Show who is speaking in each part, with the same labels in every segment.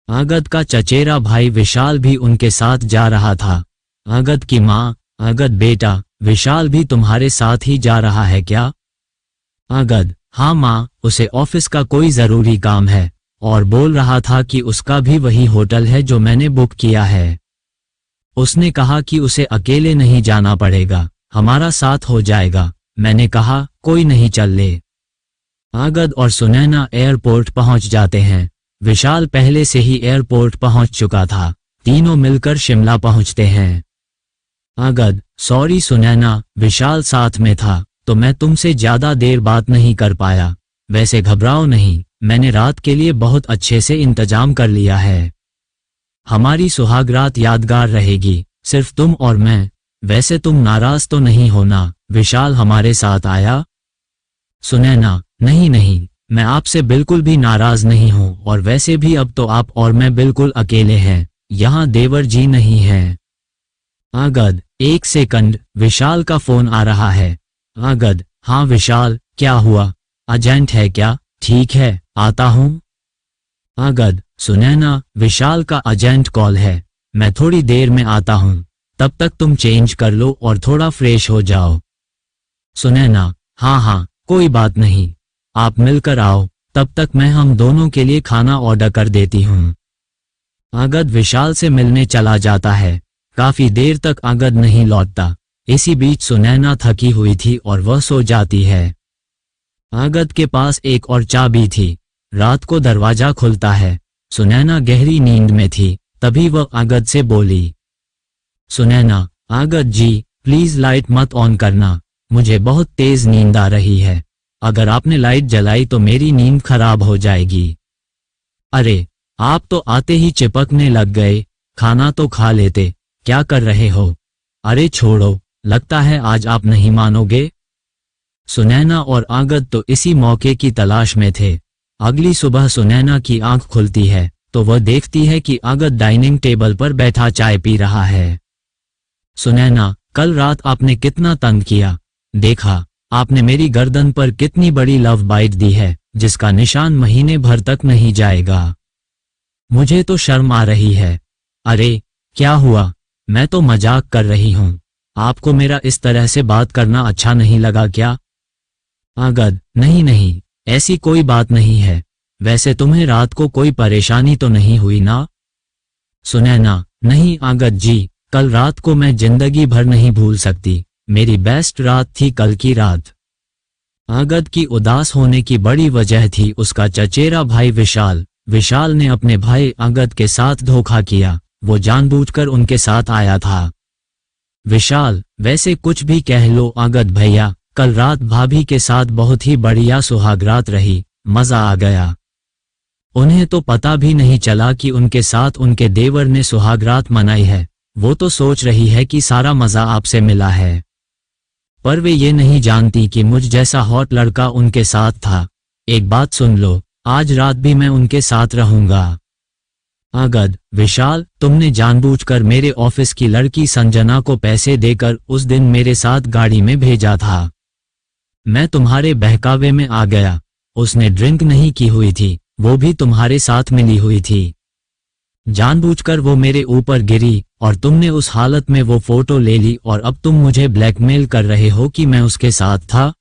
Speaker 1: अगद का चचेरा भाई विशाल भी उनके साथ जा रहा था। अगद की माँ, अगद बेटा, विशाल भी तुम्हारे साथ ही जा रहा है क्या? अगद, हाँ माँ, उसे ऑफिस का कोई जरूरी काम है और बोल रहा था कि उसका भी वही होटल है जो मैंने बुक किया है। उसने कहा कि उसे अकेले नहीं जाना पड़ेगा, हमारा साथ हो जाएगा। मैंने कहा कोई नहीं, चल ले। अगद और सुनैना एयरपोर्ट पहुंच जाते हैं। विशाल पहले से ही एयरपोर्ट पहुंच चुका था। तीनों मिलकर शिमला पहुंचते हैं। अगद, सॉरी सुनैना, विशाल साथ में था तो मैं तुमसे ज्यादा देर बात नहीं कर पाया। वैसे घबराओ नहीं, मैंने रात के लिए बहुत अच्छे से इंतजाम कर लिया है। हमारी सुहागरात यादगार रहेगी, सिर्फ तुम और मैं। वैसे तुम नाराज तो नहीं होना, विशाल हमारे साथ आया? सुनैना, नहीं नहीं, मैं आपसे बिल्कुल भी नाराज नहीं हूं और वैसे भी अब तो आप और मैं बिल्कुल अकेले हैं, यहाँ देवर जी नहीं हैं। अगद, एक सेकंड, विशाल का फोन आ रहा है। अगद, हाँ विशाल, क्या हुआ? एजेंट है क्या? ठीक है, आता हूं। अगद, सुनैना, विशाल का एजेंट कॉल है, मैं थोड़ी देर में आता हूं, तब तक तुम चेंज कर लो और थोड़ा फ्रेश हो जाओ। सुनैना, हाँ हाँ, कोई बात नहीं, आप मिलकर आओ, तब तक मैं हम दोनों के लिए खाना ऑर्डर कर देती हूँ। अगद विशाल से मिलने चला जाता है। काफी देर तक अगद नहीं लौटता। इसी बीच सुनैना थकी हुई थी और वह सो जाती है। अगद के पास एक और चाबी थी। रात को दरवाजा खुलता है। सुनैना गहरी नींद में थी, तभी वह अगद से बोली, सुनैना, अगद जी, प्लीज लाइट मत ऑन करना, मुझे बहुत तेज नींद आ रही है। अगर आपने लाइट जलाई तो मेरी नींद खराब हो जाएगी। अरे, आप तो आते ही चिपकने लग गए, खाना तो खा लेते, क्या कर रहे हो? अरे छोड़ो, लगता है आज आप नहीं मानोगे। सुनैना और अगद तो इसी मौके की तलाश में थे। अगली सुबह सुनैना की आंख खुलती है तो वह देखती है कि अगद डाइनिंग टेबल पर बैठा चाय पी रहा है। सुनैना, कल रात आपने कितना तंग किया, देखा आपने मेरी गर्दन पर कितनी बड़ी लव बाइट दी है, जिसका निशान महीने भर तक नहीं जाएगा। मुझे तो शर्म आ रही है। अरे क्या हुआ, मैं तो मजाक कर रही हूँ, आपको मेरा इस तरह से बात करना अच्छा नहीं लगा क्या? अगद, नहीं नहीं, ऐसी कोई बात नहीं है। वैसे तुम्हें रात को कोई परेशानी तो नहीं हुई ना? सुनैना, नहीं अगद जी, कल रात को मैं जिंदगी भर नहीं भूल सकती, मेरी बेस्ट रात थी कल की रात। अगद की उदास होने की बड़ी वजह थी उसका चचेरा भाई विशाल। विशाल ने अपने भाई अगद के साथ धोखा किया, वो जानबूझकर उनके साथ आया था। विशाल, वैसे कुछ भी कह लो अगद भैया, कल रात भाभी के साथ बहुत ही बढ़िया सुहागरात रही, मजा आ गया। उन्हें तो पता भी नहीं चला कि उनके साथ उनके देवर ने सुहागरात मनाई है। वो तो सोच रही है कि सारा मजा आपसे मिला है, पर वे ये नहीं जानती कि मुझ जैसा हॉट लड़का उनके साथ था। एक बात सुन लो, आज रात भी मैं उनके साथ रहूंगा। अगद, विशाल, तुमने जानबूझकर मेरे ऑफिस की लड़की संजना को पैसे देकर उस दिन मेरे साथ गाड़ी में भेजा था। मैं तुम्हारे बहकावे में आ गया। उसने ड्रिंक नहीं की हुई थी, वो भी तुम्हारे साथ मिली हुई थी। जानबूझकर वो मेरे ऊपर गिरी और तुमने उस हालत में वो फोटो ले ली और अब तुम मुझे ब्लैकमेल कर रहे हो कि मैं उसके साथ था।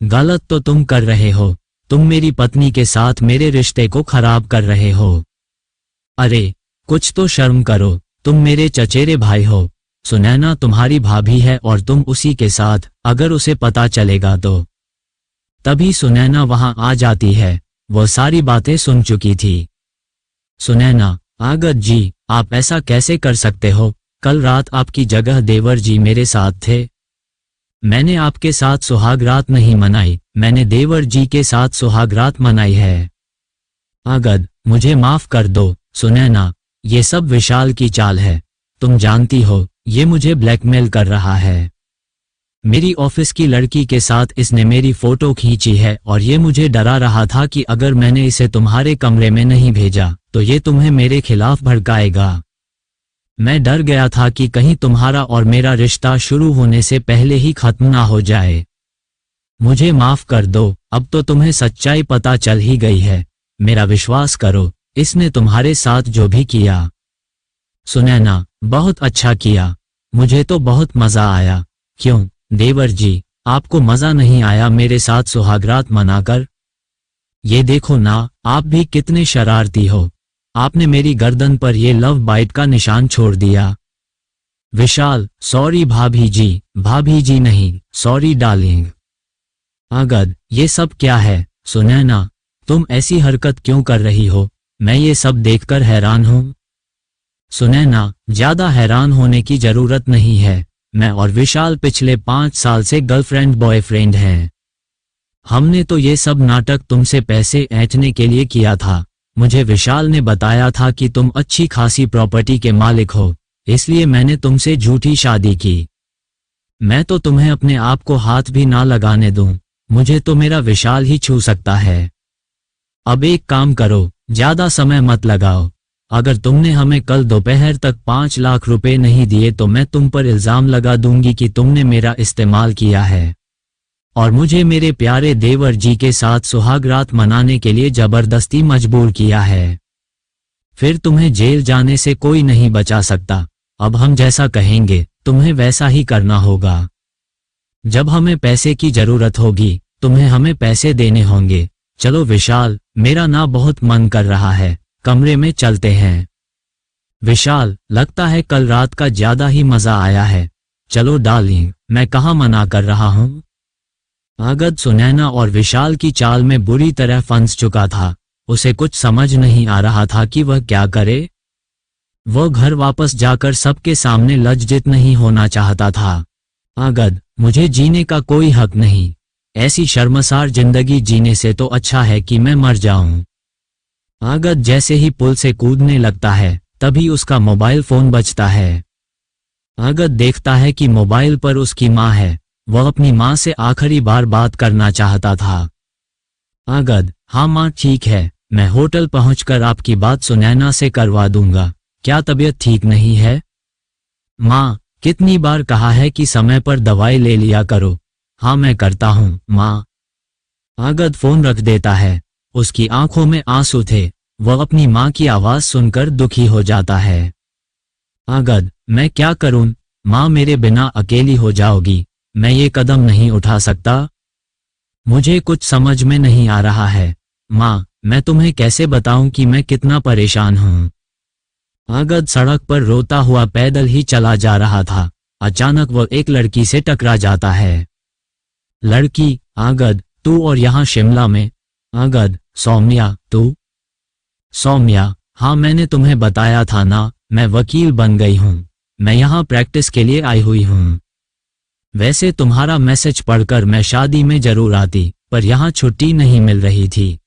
Speaker 1: गलत तो तुम कर रहे हो, तुम मेरी पत्नी के साथ मेरे रिश्ते को खराब कर रहे हो। अरे कुछ तो शर्म करो, तुम मेरे चचेरे भाई हो। सुनैना तुम्हारी भाभी है और तुम उसी के साथ, अगर उसे पता चलेगा तो। तभी सुनैना वहां आ जाती है। वह सारी बातें सुन चुकी थी। सुनैना, अगद जी, आप ऐसा कैसे कर सकते हो? कल रात आपकी जगह देवर जी मेरे साथ थे। मैंने आपके साथ सुहागरात नहीं मनाई, मैंने देवर जी के साथ सुहागरात मनाई है। अगद, मुझे माफ कर दो। सुनैना, ये सब विशाल की चाल है, तुम जानती हो ये मुझे ब्लैकमेल कर रहा है। मेरी ऑफिस की लड़की के साथ इसने मेरी फोटो खींची है और ये मुझे डरा रहा था कि अगर मैंने इसे तुम्हारे कमरे में नहीं भेजा तो ये तुम्हें मेरे खिलाफ भड़काएगा। मैं डर गया था कि कहीं तुम्हारा और मेरा रिश्ता शुरू होने से पहले ही खत्म ना हो जाए। मुझे माफ कर दो, अब तो तुम्हें सच्चाई पता चल ही गई है। मेरा विश्वास करो, इसने तुम्हारे साथ जो भी किया। सुनैना, बहुत अच्छा किया, मुझे तो बहुत मजा आया। क्यों देवर जी, आपको मजा नहीं आया मेरे साथ सुहागरात मनाकर? ये देखो ना, आप भी कितने शरारती हो, आपने मेरी गर्दन पर ये लव बाइट का निशान छोड़ दिया। विशाल, सॉरी भाभी जी नहीं, सॉरी डार्लिंग। अगद, ये सब क्या है? सुनैना, तुम ऐसी हरकत क्यों कर रही हो? मैं ये सब देखकर हैरान हूं। सुनैना, ज्यादा हैरान होने की जरूरत नहीं है, मैं और विशाल पिछले 5 साल से गर्लफ्रेंड बॉयफ्रेंड हैं। हमने तो ये सब नाटक तुमसे पैसे ऐंठने के लिए किया था। मुझे विशाल ने बताया था कि तुम अच्छी खासी प्रॉपर्टी के मालिक हो, इसलिए मैंने तुमसे झूठी शादी की। मैं तो तुम्हें अपने आप को हाथ भी ना लगाने दूं, मुझे तो मेरा विशाल ही छू सकता है। अब एक काम करो, ज्यादा समय मत लगाओ। अगर तुमने हमें कल दोपहर तक 5 लाख रुपए नहीं दिए तो मैं तुम पर इल्जाम लगा दूंगी कि तुमने मेरा इस्तेमाल किया है और मुझे मेरे प्यारे देवर जी के साथ सुहागरात मनाने के लिए जबरदस्ती मजबूर किया है। फिर तुम्हें जेल जाने से कोई नहीं बचा सकता। अब हम जैसा कहेंगे तुम्हें वैसा ही करना होगा। जब हमें पैसे की जरूरत होगी तुम्हें हमें पैसे देने होंगे। चलो विशाल, मेरा ना बहुत मन कर रहा है, कमरे में चलते हैं। विशाल, लगता है कल रात का ज्यादा ही मजा आया है। चलो डार्लिंग, मैं कहाँ मना कर रहा हूँ। अगद सुनैना और विशाल की चाल में बुरी तरह फंस चुका था। उसे कुछ समझ नहीं आ रहा था कि वह क्या करे। वह घर वापस जाकर सबके सामने लज्जित नहीं होना चाहता था। अगद, मुझे जीने का कोई हक नहीं, ऐसी शर्मसार जिंदगी जीने से तो अच्छा है कि मैं मर जाऊं। अगद जैसे ही पुल से कूदने लगता है तभी उसका मोबाइल फोन बजता है। अगद देखता है कि मोबाइल पर उसकी माँ है। वह अपनी माँ से आखिरी बार बात करना चाहता था। अगद, हाँ माँ ठीक है, मैं होटल पहुंचकर आपकी बात सुनैना से करवा दूंगा। क्या तबीयत ठीक नहीं है? माँ, कितनी बार कहा है कि समय पर दवाई ले लिया करो। हाँ मैं करता हूँ माँ। अगद फोन रख देता है। उसकी आंखों में आंसू थे। वह अपनी माँ की आवाज सुनकर दुखी हो जाता है। अगद, मैं क्या करूं? माँ मेरे बिना अकेली हो जाओगी, मैं ये कदम नहीं उठा सकता। मुझे कुछ समझ में नहीं आ रहा है। माँ, मैं तुम्हें कैसे बताऊं कि मैं कितना परेशान हूं। अगद सड़क पर रोता हुआ पैदल ही चला जा रहा था। अचानक वह एक लड़की से टकरा जाता है। लड़की, अगद तू और यहाँ शिमला में? अगद, सौम्या तू? सौम्या, हाँ मैंने तुम्हें बताया था ना, मैं वकील बन गई हूँ, मैं यहाँ प्रैक्टिस के लिए आई हुई हूँ। वैसे तुम्हारा मैसेज पढ़कर मैं शादी में जरूर आती, पर यहाँ छुट्टी नहीं मिल रही थी।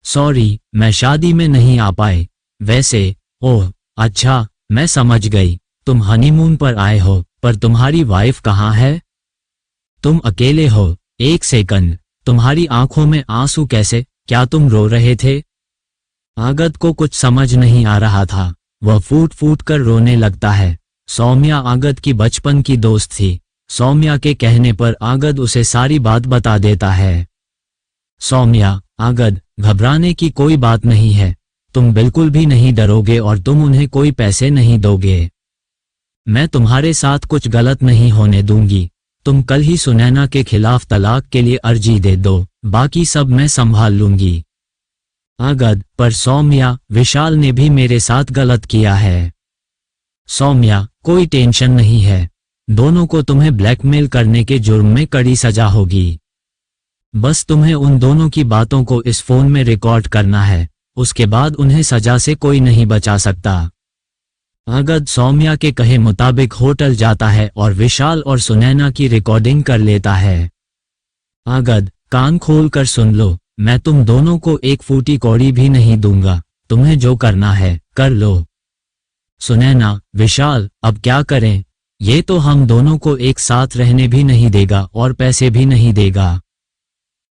Speaker 1: सॉरी, मैं शादी में नहीं आ पाए। वैसे, ओह अच्छा, मैं समझ गई, तुम हनीमून पर आए हो, पर तुम्हारी वाइफ कहाँ है? तुम अकेले हो? एक सेकंड, तुम्हारी आंखों में आंसू कैसे? क्या तुम रो रहे थे? अगद को कुछ समझ नहीं आ रहा था। वह फूट फूट कर रोने लगता है। सौम्या अगद की बचपन की दोस्त थी। सौम्या के कहने पर अगद उसे सारी बात बता देता है। सौम्या, अगद, घबराने की कोई बात नहीं है, तुम बिल्कुल भी नहीं डरोगे और तुम उन्हें कोई पैसे नहीं दोगे। मैं तुम्हारे साथ कुछ गलत नहीं होने दूंगी। तुम कल ही सुनैना के खिलाफ तलाक के लिए अर्जी दे दो, बाकी सब मैं संभाल लूंगी। अगद, पर सौम्या, विशाल ने भी मेरे साथ गलत किया है। सौम्या, कोई टेंशन नहीं है, दोनों को तुम्हें ब्लैकमेल करने के जुर्म में कड़ी सजा होगी। बस तुम्हें उन दोनों की बातों को इस फोन में रिकॉर्ड करना है, उसके बाद उन्हें सजा से कोई नहीं बचा सकता। अगद सौम्या के कहे मुताबिक होटल जाता है और विशाल और सुनैना की रिकॉर्डिंग कर लेता है। अगद, कान खोल कर सुन लो, मैं तुम दोनों को एक फूटी कौड़ी भी नहीं दूंगा, तुम्हें जो करना है कर लो। सुनैना, विशाल, अब क्या करें? ये तो हम दोनों को एक साथ रहने भी नहीं देगा और पैसे भी नहीं देगा।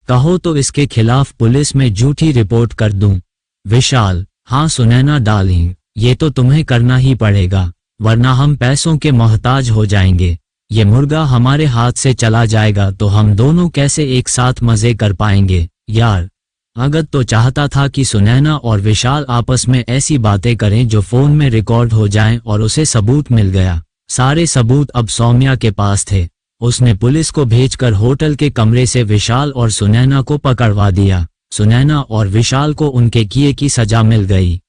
Speaker 1: कहो तो इसके खिलाफ पुलिस में झूठी रिपोर्ट कर दूं। विशाल, हाँ सुनैना डार्लिंग, ये तो तुम्हें करना ही पड़ेगा, वरना हम पैसों के मोहताज हो जाएंगे। ये मुर्गा हमारे हाथ से चला जाएगा तो हम दोनों कैसे एक साथ मजे कर पाएंगे यार। अगद तो चाहता था कि सुनैना और विशाल आपस में ऐसी बातें करें जो फोन में रिकॉर्ड हो जाएं और उसे सबूत मिल गया। सारे सबूत अब सौम्या के पास थे। उसने पुलिस को भेजकर होटल के कमरे से विशाल और सुनैना को पकड़वा दिया। सुनैना और विशाल को उनके किए की सजा मिल गई।